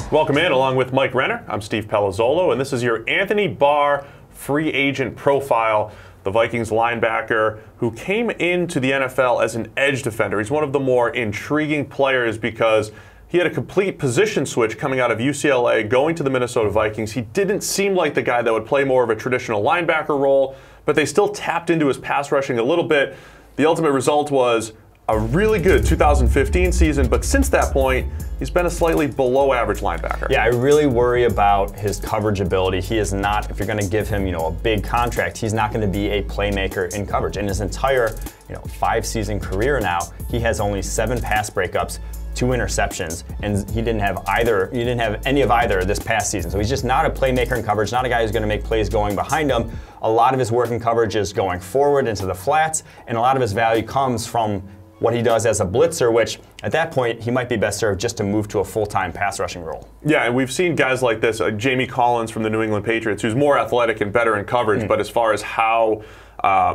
Welcome in, along with Mike Renner. I'm Steve Palazzolo, and this is your Anthony Barr free agent profile, the Vikings linebacker who came into the NFL as an edge defender. He's one of the more intriguing players because he had a complete position switch coming out of UCLA, going to the Minnesota Vikings. He didn't seem like the guy that would play more of a traditional linebacker role, but they still tapped into his pass rushing a little bit. The ultimate result was a really good 2015 season, but since that point, he's been a slightly below average linebacker. Yeah, I really worry about his coverage ability. He is not, if you're going to give him, a big contract, he's not going to be a playmaker in coverage. In his entire, 5-season career now, he has only 7 pass breakups, 2 interceptions, and he didn't have any of either this past season. So he's just not a playmaker in coverage, not a guy who's going to make plays going behind him. A lot of his work in coverage is going forward into the flats, and a lot of his value comes from what he does as a blitzer, which at that point he might be best served just to move to a full-time pass rushing role. Yeah, and we've seen guys like this, Jamie Collins from the New England Patriots, who's more athletic and better in coverage, but as far as how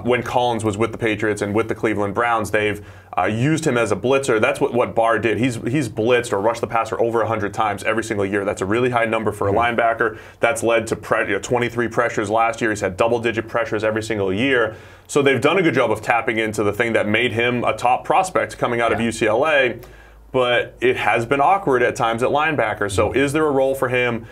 when Collins was with the Patriots and with the Cleveland Browns, they've used him as a blitzer. That's what Barr did. He's blitzed or rushed the passer over 100 times every single year. That's a really high number for a linebacker. That's led to 23 pressures last year. He's had double-digit pressures every single year. So they've done a good job of tapping into the thing that made him a top prospect coming out of UCLA. But it has been awkward at times at linebacker. So is there a role for him?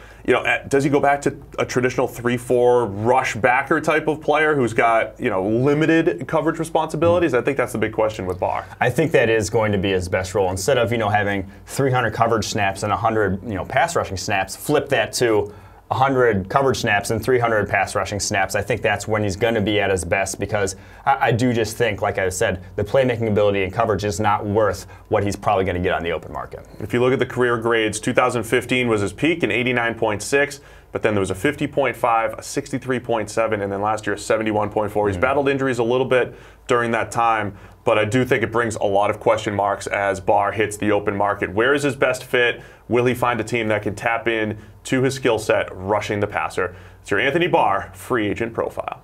Does he go back to a traditional 3-4 rush backer type of player who's got, limited coverage responsibilities? I think that's the big question with Barr. I think that is going to be his best role. Instead of, having 300 coverage snaps and 100, pass rushing snaps, flip that to 100 coverage snaps and 300 pass rushing snaps. I think that's when he's going to be at his best, because I do just think, like I said, the playmaking ability and coverage is not worth what he's probably going to get on the open market. If you look at the career grades, 2015 was his peak, an 89.6, but then there was a 50.5, a 63.7, and then last year a 71.4. He's battled injuries a little bit during that time, but I do think it brings a lot of question marks as Barr hits the open market. Where is his best fit? Will he find a team that can tap in to his skill set rushing the passer? It's your Anthony Barr free agent profile.